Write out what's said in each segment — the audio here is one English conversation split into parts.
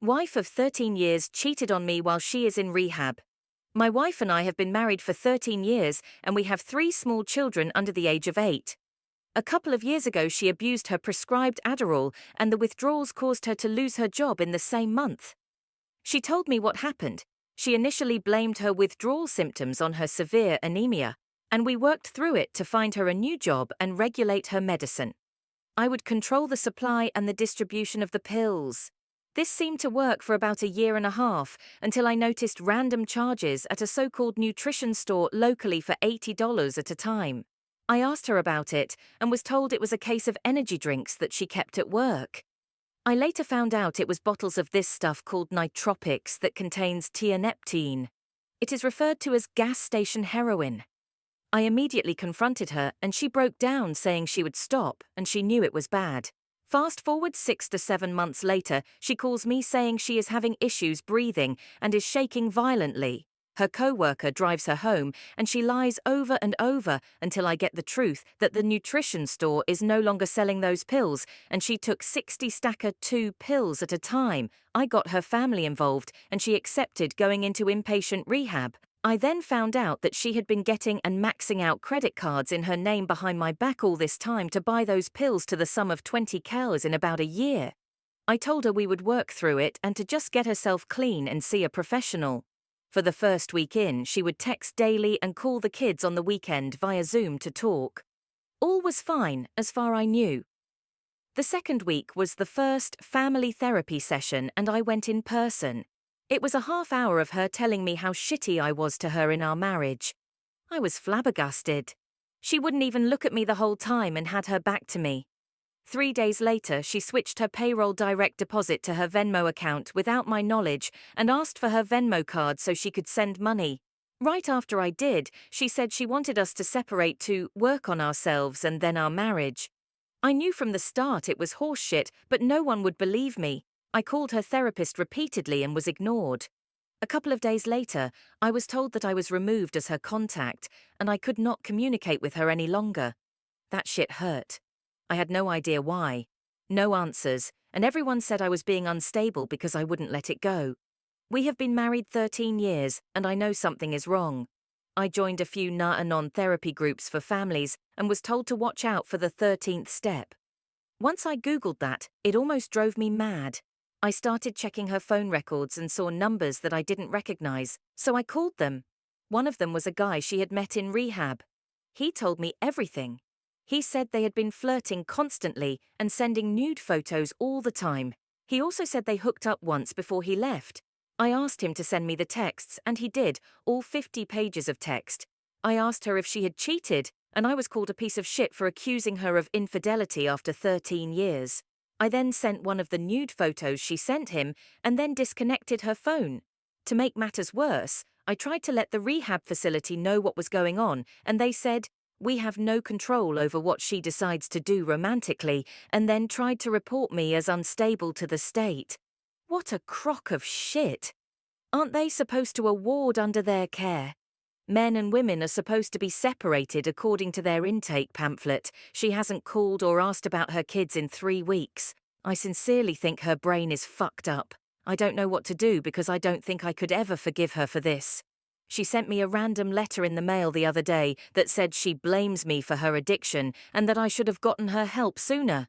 Wife of 13 years cheated on me while she is in rehab. My wife and I have been married for 13 years and we have 3 small children under the age of 8. A couple of years ago she abused her prescribed adderall and the withdrawals caused her to lose her job in the same month. She told me what happened. She initially blamed her withdrawal symptoms on her severe anemia, and we worked through it to find her a new job and regulate her medicine. I would control the supply and the distribution of the pills. This seemed to work for about a year and a half until I noticed random charges at a so-called nutrition store locally for $80 at a time. I asked her about it and was told it was a case of energy drinks that she kept at work. I later found out it was bottles of this stuff called nitropics that contains tianeptine. It is referred to as gas station heroin. I immediately confronted her and she broke down saying she would stop and she knew it was bad. Fast forward 6 to 7 months later, she calls me saying she is having issues breathing and is shaking violently. Her co-worker drives her home and she lies over and over until I get the truth that the nutrition store is no longer selling those pills and she took 60 stacker 2 pills at a time. I got her family involved and she accepted going into inpatient rehab. I then found out that she had been getting and maxing out credit cards in her name behind my back all this time to buy those pills to the sum of 20 cows in about a year. I told her we would work through it and to just get herself clean and see a professional. For the first week in, she would text daily and call the kids on the weekend via Zoom to talk. All was fine, as far I knew. The second week was the first family therapy session and I went in person. It was a half hour of her telling me how shitty I was to her in our marriage. I was flabbergasted. She wouldn't even look at me the whole time and had her back to me. 3 days later, she switched her payroll direct deposit to her Venmo account without my knowledge and asked for her Venmo card so she could send money. Right after I did, she said she wanted us to separate to work on ourselves and then our marriage. I knew from the start it was horseshit, but no one would believe me. I called her therapist repeatedly and was ignored. A couple of days later, I was told that I was removed as her contact and I could not communicate with her any longer. That shit hurt. I had no idea why. No answers, and everyone said I was being unstable because I wouldn't let it go. We have been married 13 years, and I know something is wrong. I joined a few Na-Anon therapy groups for families and was told to watch out for the 13th step. Once I Googled that, it almost drove me mad. I started checking her phone records and saw numbers that I didn't recognize, so I called them. One of them was a guy she had met in rehab. He told me everything. He said they had been flirting constantly and sending nude photos all the time. He also said they hooked up once before he left. I asked him to send me the texts, and he did, all 50 pages of text. I asked her if she had cheated, and I was called a piece of shit for accusing her of infidelity after 13 years. I then sent one of the nude photos she sent him and then disconnected her phone. To make matters worse, I tried to let the rehab facility know what was going on, and they said, "We have no control over what she decides to do romantically," and then tried to report me as unstable to the state. What a crock of shit. Aren't they supposed to award under their care? Men and women are supposed to be separated according to their intake pamphlet. She hasn't called or asked about her kids in 3 weeks. I sincerely think her brain is fucked up. I don't know what to do because I don't think I could ever forgive her for this. She sent me a random letter in the mail the other day that said she blames me for her addiction and that I should have gotten her help sooner.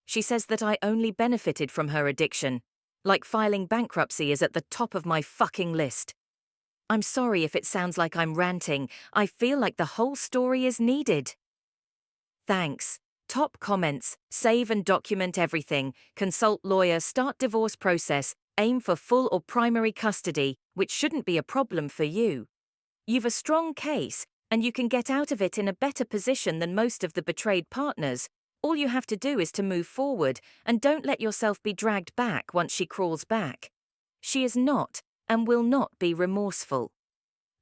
She says that I only benefited from her addiction. Like filing bankruptcy is at the top of my fucking list. I'm sorry if it sounds like I'm ranting. I feel like the whole story is needed. Thanks. Top comments. Save and document everything. Consult lawyer. Start divorce process. Aim for full or primary custody, which shouldn't be a problem for you. You've a strong case, and you can get out of it in a better position than most of the betrayed partners. All you have to do is to move forward, and don't let yourself be dragged back once she crawls back. She is not, and will not be remorseful.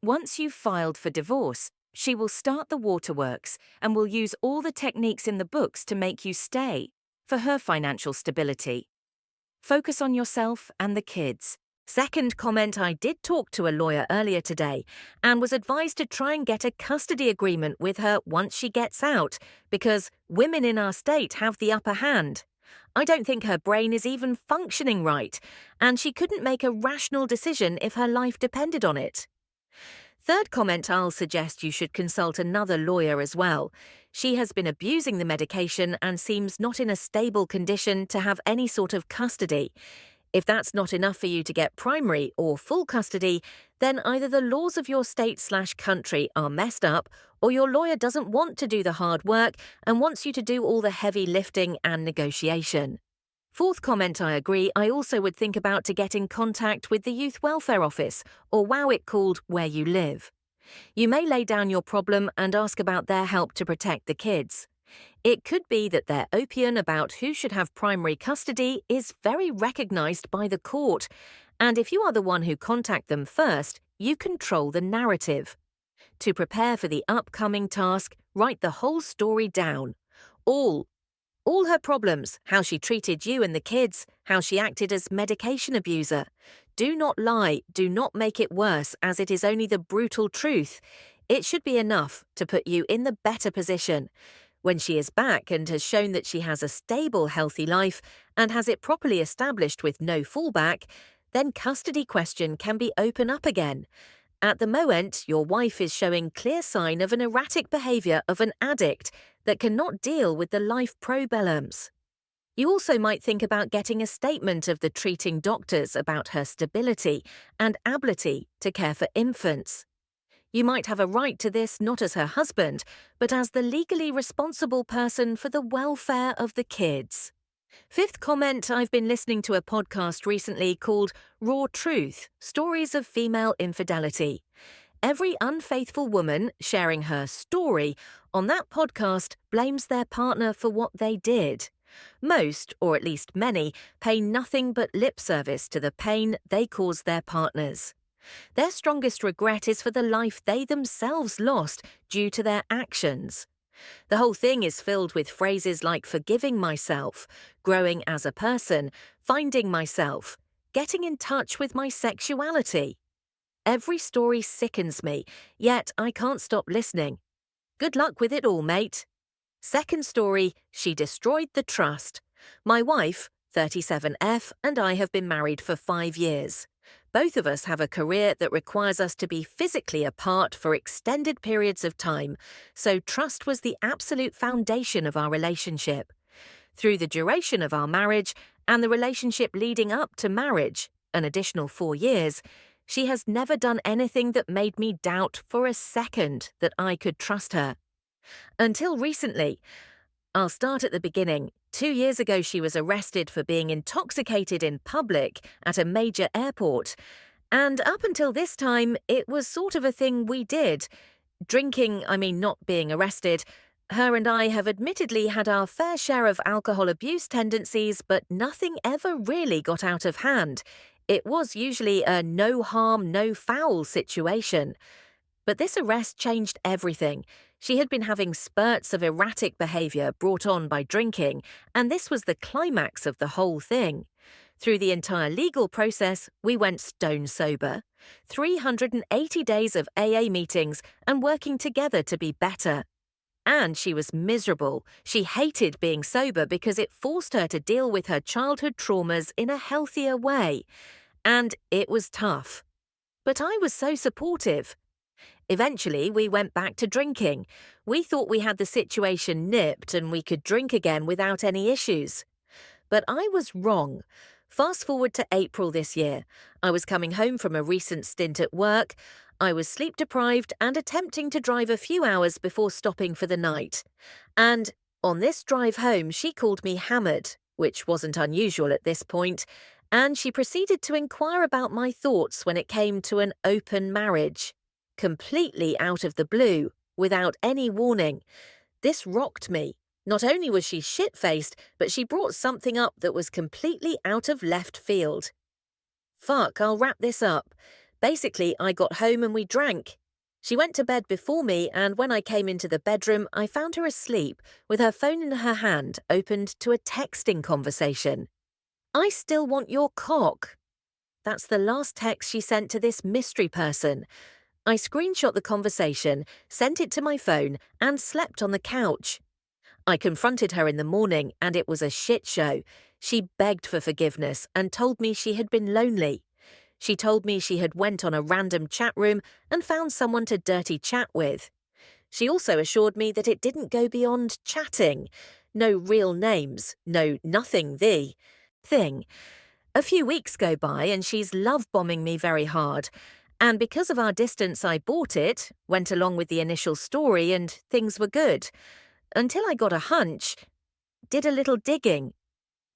Once you've filed for divorce, she will start the waterworks and will use all the techniques in the books to make you stay, for her financial stability. Focus on yourself and the kids. Second comment, I did talk to a lawyer earlier today and was advised to try and get a custody agreement with her once she gets out, because women in our state have the upper hand. I don't think her brain is even functioning right, and she couldn't make a rational decision if her life depended on it. Third comment, I'll suggest you should consult another lawyer as well. She has been abusing the medication and seems not in a stable condition to have any sort of custody. If that's not enough for you to get primary or full custody, then either the laws of your state/country are messed up, or your lawyer doesn't want to do the hard work and wants you to do all the heavy lifting and negotiation. Fourth comment, I agree. I also would think about to get in contact with the Youth Welfare Office, or WOW it called, where you live. You may lay down your problem and ask about their help to protect the kids. It could be that their opinion about who should have primary custody is very recognised by the court, and if you are the one who contact them first, you control the narrative. To prepare for the upcoming task, write the whole story down. All her problems, how she treated you and the kids, how she acted as medication abuser. Do not lie, do not make it worse, as it is only the brutal truth. It should be enough to put you in the better position. When she is back and has shown that she has a stable, healthy life and has it properly established with no fallback, then custody question can be open up again. At the moment, your wife is showing clear sign of an erratic behaviour of an addict that cannot deal with the life probellums. You also might think about getting a statement of the treating doctors about her stability and ability to care for infants. You might have a right to this not as her husband, but as the legally responsible person for the welfare of the kids. Fifth comment, I've been listening to a podcast recently called Raw Truth, Stories of Female Infidelity. Every unfaithful woman sharing her story on that podcast blames their partner for what they did. Most, or at least many, pay nothing but lip service to the pain they cause their partners. Their strongest regret is for the life they themselves lost due to their actions. The whole thing is filled with phrases like forgiving myself, growing as a person, finding myself, getting in touch with my sexuality. Every story sickens me, yet I can't stop listening. Good luck with it all, mate. Second story, she destroyed the trust. My wife, 37F, and I have been married for 5 years. Both of us have a career that requires us to be physically apart for extended periods of time, so trust was the absolute foundation of our relationship. Through the duration of our marriage and the relationship leading up to marriage, an additional 4 years, she has never done anything that made me doubt for a second that I could trust her. Until recently. I'll start at the beginning. 2 years ago, she was arrested for being intoxicated in public at a major airport. And up until this time, it was sort of a thing we did. Drinking, not being arrested. Her and I have admittedly had our fair share of alcohol abuse tendencies, but nothing ever really got out of hand. It was usually a no harm, no foul situation. But this arrest changed everything. She had been having spurts of erratic behaviour brought on by drinking, and this was the climax of the whole thing. Through the entire legal process, we went stone sober. 380 days of AA meetings and working together to be better. And she was miserable. She hated being sober because it forced her to deal with her childhood traumas in a healthier way. And it was tough. But I was so supportive. Eventually, we went back to drinking. We thought we had the situation nipped and we could drink again without any issues. But I was wrong. Fast forward to April this year. I was coming home from a recent stint at work. I was sleep-deprived and attempting to drive a few hours before stopping for the night. And on this drive home, she called me hammered, which wasn't unusual at this point, and she proceeded to inquire about my thoughts when it came to an open marriage. Completely out of the blue, without any warning. This rocked me. Not only was she shit-faced, but she brought something up that was completely out of left field. Fuck, I'll wrap this up. Basically, I got home and we drank. She went to bed before me, and when I came into the bedroom, I found her asleep, with her phone in her hand, opened to a texting conversation. I still want your cock. That's the last text she sent to this mystery person. I screenshot the conversation, sent it to my phone, and slept on the couch. I confronted her in the morning, and it was a shit show. She begged for forgiveness and told me she had been lonely. She told me she had went on a random chat room and found someone to dirty chat with. She also assured me that it didn't go beyond chatting. No real names, no nothing the thing. A few weeks go by and she's love-bombing me very hard. And because of our distance, I bought it, went along with the initial story, and things were good. Until I got a hunch, did a little digging,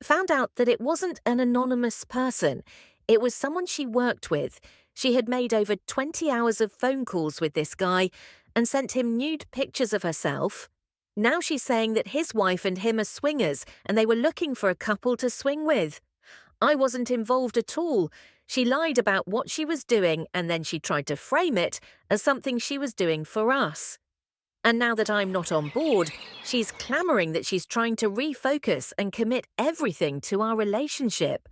found out that it wasn't an anonymous person. It was someone she worked with. She had made over 20 hours of phone calls with this guy and sent him nude pictures of herself. Now she's saying that his wife and him are swingers and they were looking for a couple to swing with. I wasn't involved at all. She lied about what she was doing and then she tried to frame it as something she was doing for us. And now that I'm not on board, she's clamoring that she's trying to refocus and commit everything to our relationship.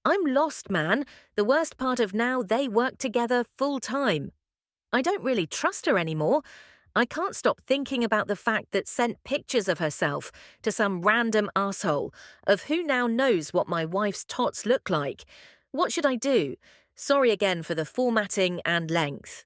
I'm lost, man. The worst part of now, they work together full time. I don't really trust her anymore. I can't stop thinking about the fact that sent pictures of herself to some random asshole of who now knows what my wife's tots look like. What should I do? Sorry again for the formatting and length.